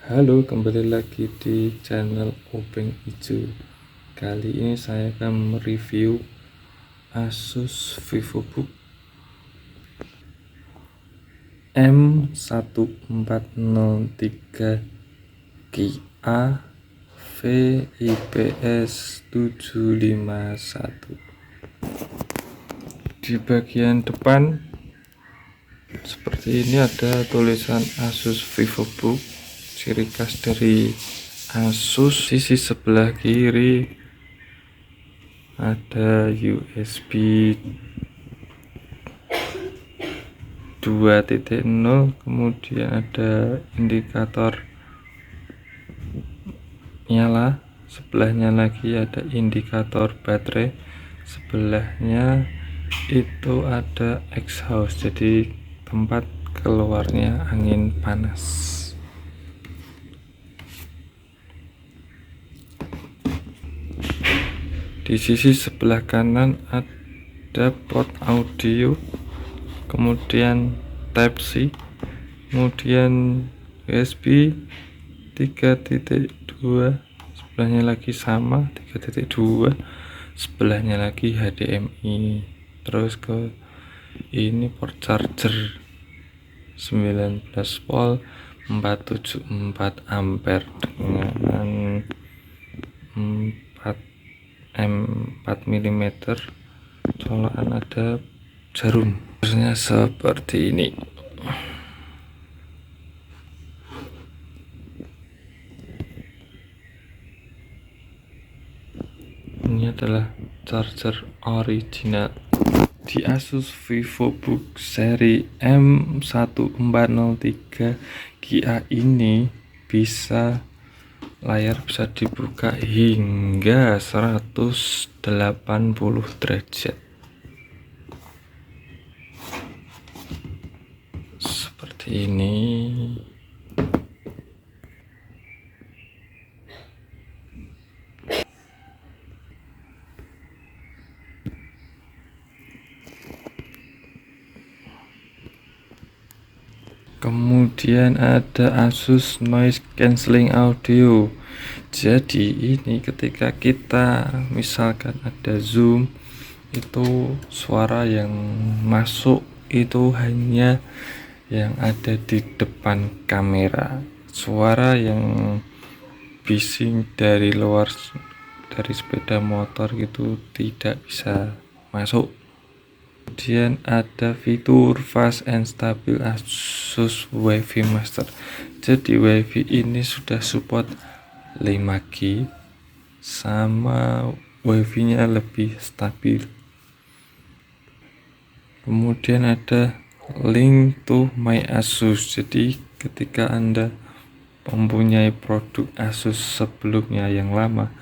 Halo, kembali lagi di channel Obeng Ijo. Kali ini saya akan mereview Asus VivoBook M1403 Ki-A VIPS 751. Di bagian depan seperti ini ada tulisan Asus VivoBook, ciri khas dari Asus. Sisi sebelah kiri ada USB 2.0, kemudian ada indikator nyala, sebelahnya lagi ada indikator baterai, sebelahnya itu ada exhaust, jadi tempat keluarnya angin panas. Di sisi sebelah kanan ada port audio, kemudian Type C, kemudian USB 3.2, sebelahnya lagi sama 3.2, sebelahnya lagi HDMI. Terus ke ini port charger 19 volt 474 ampere dengan 4 mm colokan, ada jarum. Terusnya seperti ini. Ini adalah charger original di Asus VivoBook seri M1403 Ki-A ini. Layar bisa dibuka hingga 180 derajat seperti ini. Kemudian ada Asus Noise Cancelling Audio. Jadi ini ketika kita misalkan ada zoom, itu suara yang masuk itu hanya yang ada di depan kamera. Suara yang bising dari luar, dari sepeda motor gitu, tidak bisa masuk. Kemudian ada fitur fast and stable Asus WiFi Master. Jadi WiFi ini sudah support 5G, sama WiFi nya lebih stabil. Kemudian ada link to my Asus. Jadi ketika Anda mempunyai produk Asus sebelumnya yang lama,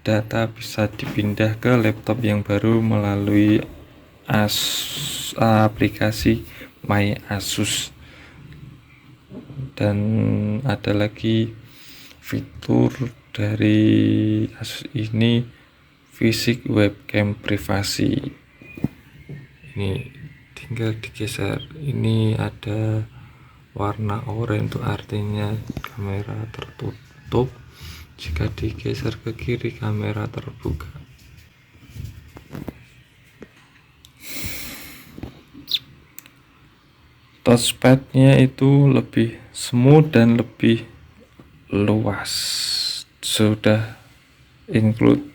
data bisa dipindah ke laptop yang baru melalui aplikasi My Asus. Dan ada lagi fitur dari Asus ini, Physics Webcam Privasi. Ini tinggal digeser, ini ada warna oranye, itu artinya kamera tertutup. Jika digeser ke kiri, kamera terbuka. Touchpadnya itu lebih smooth dan lebih luas, sudah include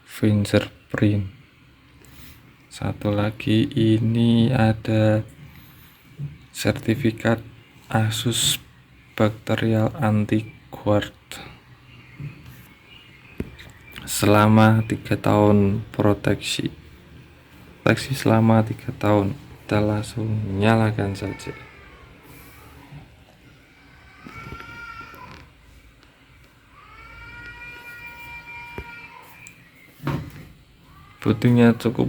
fingerprint. Satu lagi, ini ada sertifikat Asus Bacterial Anti-Guard selama 3 tahun proteksi selama 3 tahun. Kita langsung nyalakan saja. Bootingnya cukup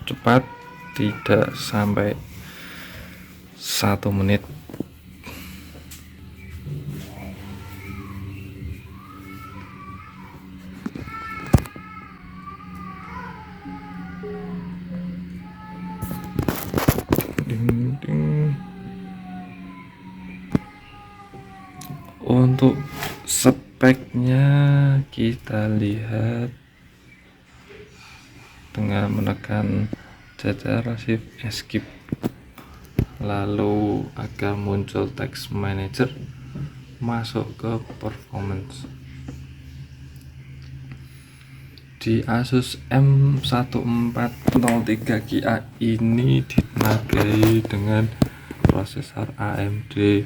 cepat, tidak sampai 1 menit. Untuk speknya kita lihat dengan menekan CTRL Shift Escape, lalu akan muncul text manager, masuk ke performance. Di Asus M1403Ki ini ditenagai dengan prosesor AMD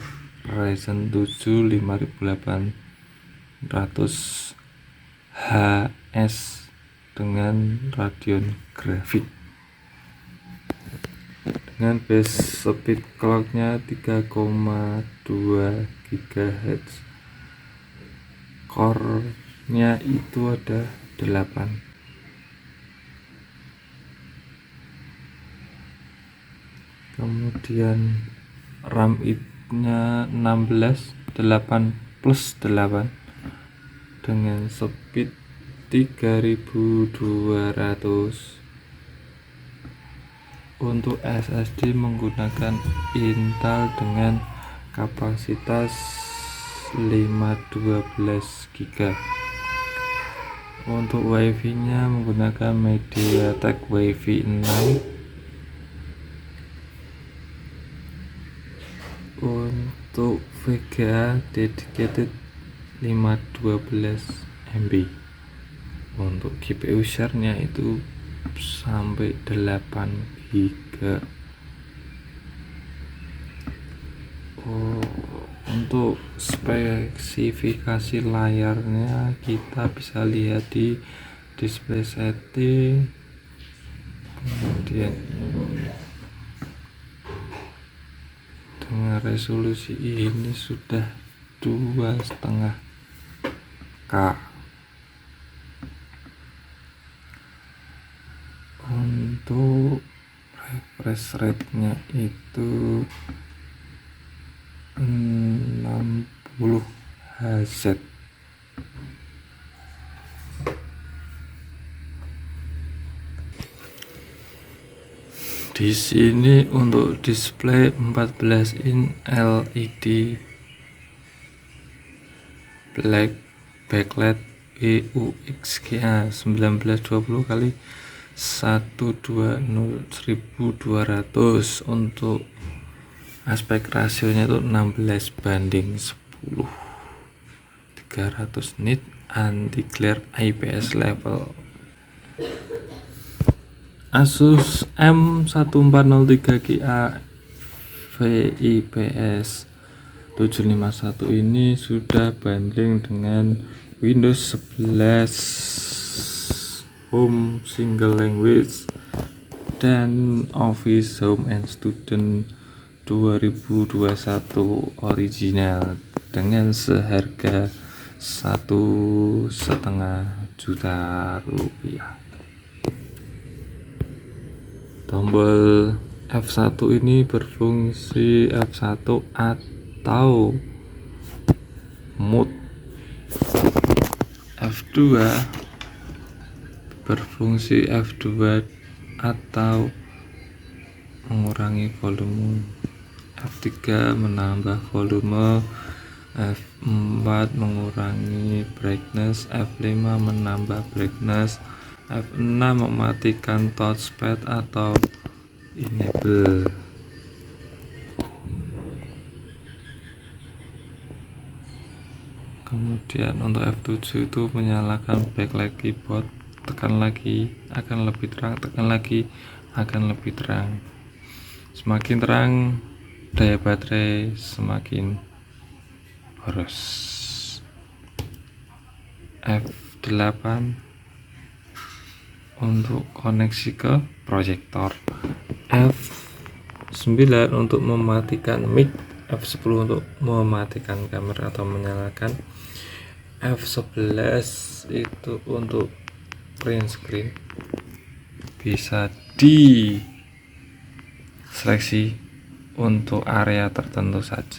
Ryzen 7 5800 HS dengan Radeon Graphic dengan base speed clocknya 3,2 GHz. Core nya itu ada 8. Kemudian RAM nya 16, 8 plus 8 dengan speed 3200. Untuk SSD menggunakan Intel dengan kapasitas 512 GB. Untuk WiFi nya menggunakan MediaTek WiFi 6. Untuk VGA dedicated 512 MB. Untuk GPU share nya itu sampai 8 GB. Untuk spesifikasi layarnya kita bisa lihat di display setting. Kemudian dengan resolusi ini sudah 2,5K. Untuk refresh rate nya itu 60 Hz. Di sini untuk display 14 in LED black backlight EUXGA 1920 kali 1200. Untuk aspek rasionya itu 16:10, 300 nit, anti glare IPS level. Asus M1403Ki VIPS 751 ini sudah bundling dengan Windows 11 Home Single Language dan Office Home and Student 2021 original dengan seharga Rp1,5 juta. Tombol F1 ini berfungsi F1 atau mute. F2 berfungsi F2 atau mengurangi volume. F3 menambah volume. F4 mengurangi brightness. F5 menambah brightness. F6 mematikan touchpad atau enable. Kemudian untuk F7 itu menyalakan backlight keyboard. Tekan lagi akan lebih terang, tekan lagi akan lebih terang. Semakin terang daya baterai semakin boros. F8 untuk koneksi ke proyektor. F9 untuk mematikan mic. F10 untuk mematikan kamera atau menyalakan. F11 itu untuk print screen, bisa di seleksi untuk area tertentu saja.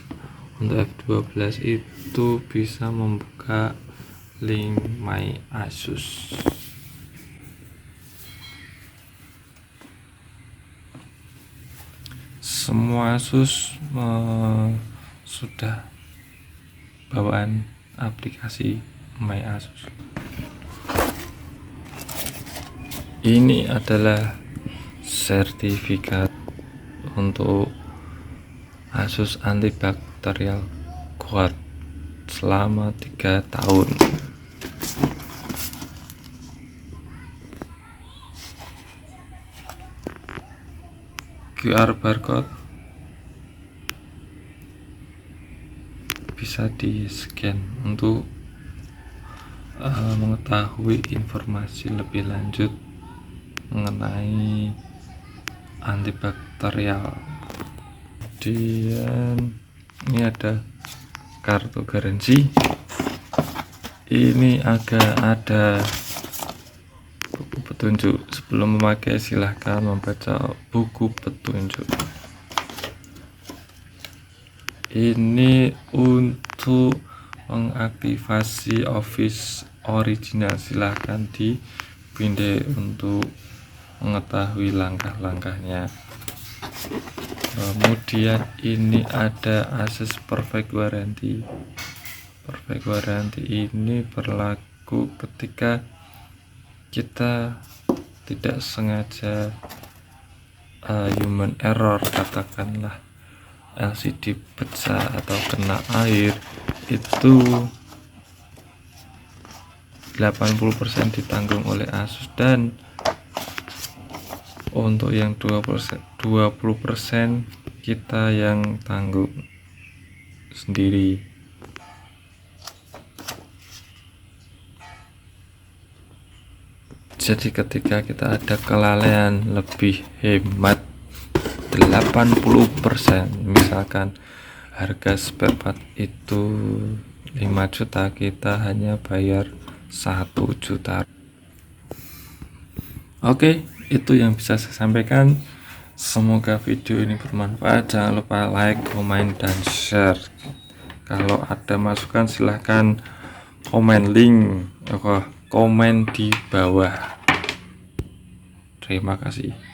Untuk F12 itu bisa membuka link My Asus. Semua Asus sudah bawaan aplikasi My Asus. Ini adalah sertifikat untuk Asus antibakterial kuat selama 3 tahun. QR barcode bisa di-scan untuk mengetahui informasi lebih lanjut mengenai antibakterial. Kemudian ini ada kartu garansi. Ini ada buku petunjuk. Sebelum memakai silahkan membaca buku petunjuk. Ini untuk mengaktifasi Office Original, silahkan dipindai untuk mengetahui langkah-langkahnya. Kemudian ini ada Asus Perfect Warranty. Perfect Warranty ini berlaku ketika kita tidak sengaja human error, katakanlah LCD pecah atau kena air, itu 80% ditanggung oleh Asus, dan untuk yang 20% kita yang tanggung sendiri. Jadi ketika kita ada kelalaian, lebih hemat 80%. Misalkan harga spare part itu 5 juta, kita hanya bayar 1 juta. Oke, itu yang bisa saya sampaikan. Semoga video ini bermanfaat. Jangan lupa like, komen, dan share. Kalau ada masukan silahkan komen link, komen di bawah. Terima kasih.